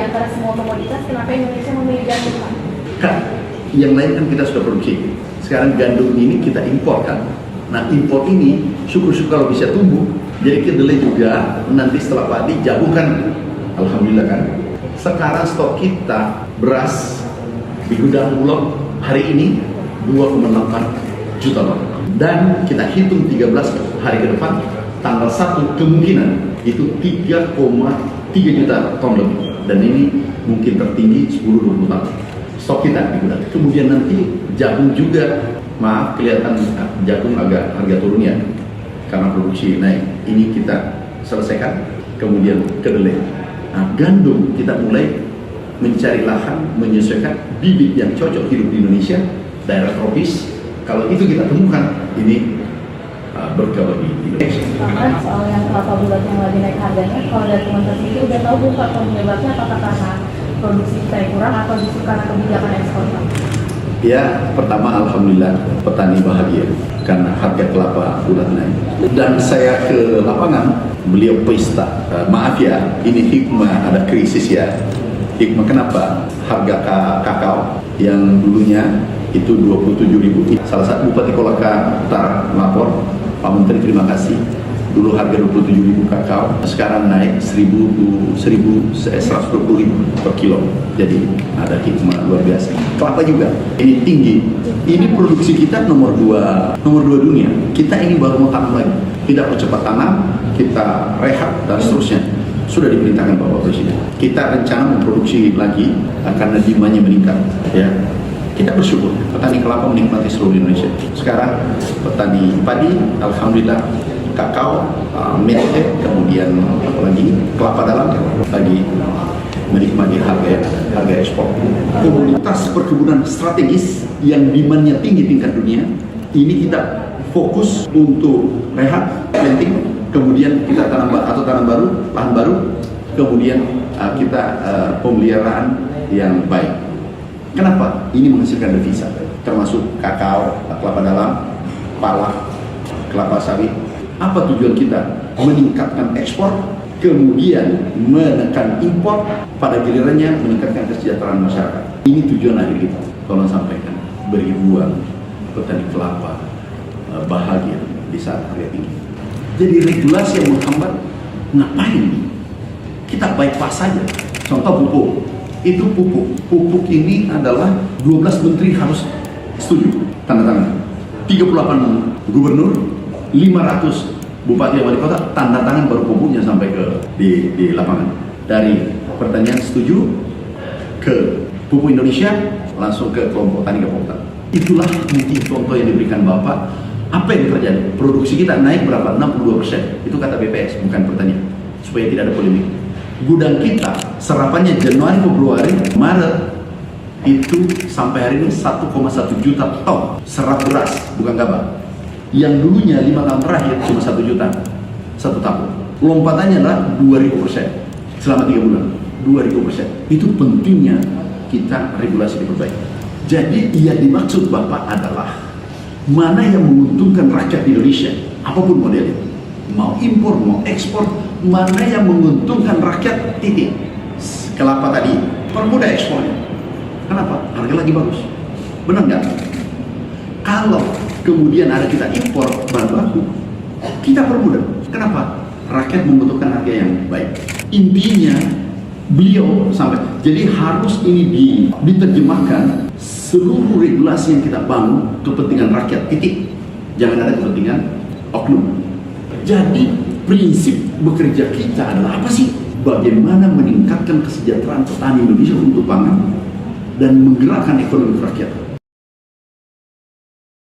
antara semua komoditas, kenapa Indonesia memilih gandum, Pak? Kan, yang lain kan kita sudah produksi. Sekarang gandum ini kita imporkan. Nah, impor ini syukur-syukur kalau bisa tumbuh. Jadi kedelai juga nanti setelah padi, jagung kan, alhamdulillah kan. Sekarang stok kita beras di gudang Bulog hari ini 2,8 juta ton. Dan kita hitung 13 hari ke depan, tanggal 1 kemungkinan itu 3,3 juta ton lebih. Dan ini mungkin tertinggi 10-20 tahun. Stok kita di gudang. Kemudian nanti jagung juga, maaf kelihatan jagung agak harga turun ya, karena produksi naik. Ini kita selesaikan. Kemudian kedelai. Nah, gandum kita mulai mencari lahan, menyesuaikan bibit yang cocok hidup di Indonesia, daerah tropis. Kalau itu kita temukan, ini berkah bagi Indonesia. Sama soal yang kelapa bulat yang lagi naik harganya, kalau dari teman-teman sendiri udah tahu bukan Pak penyebabnya, apakah karena produksi kita yang kurang atau justru karena kebijakan ekspor, Pak? Ya, pertama alhamdulillah petani bahagia karena harga kelapa bulat naik. Dan saya ke lapangan, beliau pesta. Maaf ya, ini hikmah, ada krisis ya. Hikmah kenapa? Harga kakao yang dulunya itu 27.000. Salah satu Bupati Kolaka Utara lapor, Pak Menteri terima kasih. Dulu harga 27.000 kakao, sekarang naik 120.000 per kilo. Jadi ada hikmah luar biasa. Kelapa juga, ini tinggi. Ini produksi kita nomor 2 dunia. Kita ini baru mau tanam lagi. Tidak percepat tanam, kita rehat dan seterusnya. Sudah diperintahkan Bapak Presiden. Kita rencana memproduksi lagi karena demandnya meningkat. Ya, kita bersyukur petani kelapa menikmati seluruh Indonesia. Sekarang petani padi, alhamdulillah, kakao, mete, kemudian apalagi kelapa dalam lagi menikmati harga ekspor. Komoditas perkebunan strategis yang demandnya tinggi tingkat dunia, ini kita fokus untuk rehat, planting. Kemudian kita tanam baru, lahan baru, kemudian kita pemeliharaan yang baik. Kenapa? Ini menghasilkan devisa, termasuk kakao, kelapa dalam, pala, kelapa sawit. Apa tujuan kita? Meningkatkan ekspor, kemudian menekan impor, pada gilirannya meningkatkan kesejahteraan masyarakat. Ini tujuan akhir kita. Tolong sampaikan, beri ruang petani kelapa bahagia di saat harga tinggi. Jadi regulasi yang menghambat, ngapain? Kita bypass saja. Contoh pupuk, itu pupuk ini adalah 12 menteri harus setuju, tanda tangan. 38 gubernur, 500 bupati dan wali kota tanda tangan baru pupuknya sampai di lapangan. Dari pertanian setuju ke pupuk Indonesia, langsung ke kelompok tani kelompok. Itulah mungkin contoh yang diberikan Bapak. Apa yang terjadi? Produksi kita naik berapa? 62%. Itu kata BPS, bukan pertanian. Supaya tidak ada polemik. Gudang kita, serapannya Januari, Februari, Maret, itu sampai hari ini 1,1 juta ton serap beras, bukan gabah. Yang dulunya 5 tahun terakhir cuma 1 juta, 1 tahun. Lompatannya adalah 2000% selama 3 bulan. 2000%. Itu pentingnya kita regulasi diperbaiki. Jadi yang dimaksud Bapak adalah mana yang menguntungkan rakyat Indonesia, apapun modelnya, mau impor, mau ekspor, mana yang menguntungkan rakyat, titik. Kelapa tadi, permudah ekspornya. Kenapa? Harga lagi bagus. Benar nggak? Kalau kemudian ada kita impor bahan baku, kita permudah. Kenapa? Rakyat membutuhkan harga yang baik. Intinya, beliau sampai, jadi harus ini diterjemahkan seluruh regulasi yang kita bangun kepentingan rakyat, titik. Jangan ada kepentingan oknum. Jadi prinsip bekerja kita adalah apa sih? Bagaimana meningkatkan kesejahteraan petani Indonesia untuk pangan dan menggerakkan ekonomi rakyat.